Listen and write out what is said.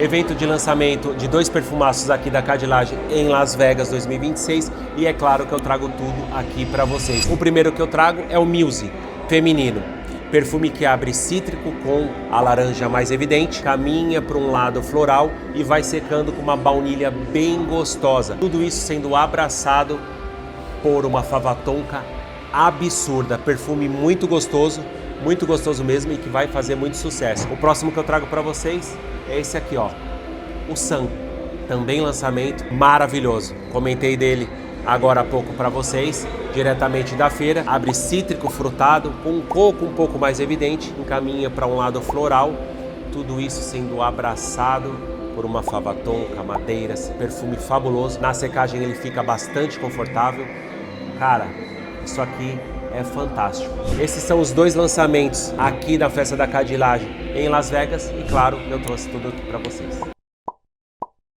Evento de lançamento de 2 perfumaços aqui da Cadillac em Las Vegas 2026 e é claro que eu trago tudo aqui para vocês. O primeiro que eu trago é o Muse feminino, perfume que abre cítrico com a laranja mais evidente, caminha para um lado floral e vai secando com uma baunilha bem gostosa. Tudo isso sendo abraçado por uma fava tonka absurda, perfume muito gostoso mesmo e que vai fazer muito sucesso. O próximo que eu trago para vocês é esse aqui, ó, o Sun, também lançamento maravilhoso. Comentei dele agora há pouco para vocês, diretamente da feira. Abre cítrico frutado, com um coco um pouco mais evidente, encaminha para um lado floral, tudo isso sendo abraçado por uma fava tonka, madeiras, perfume fabuloso. Na secagem ele fica bastante confortável. Cara, isso aqui é fantástico. Esses são os 2 lançamentos aqui da festa da Cadillac em Las Vegas e claro, eu trouxe tudo aqui para vocês.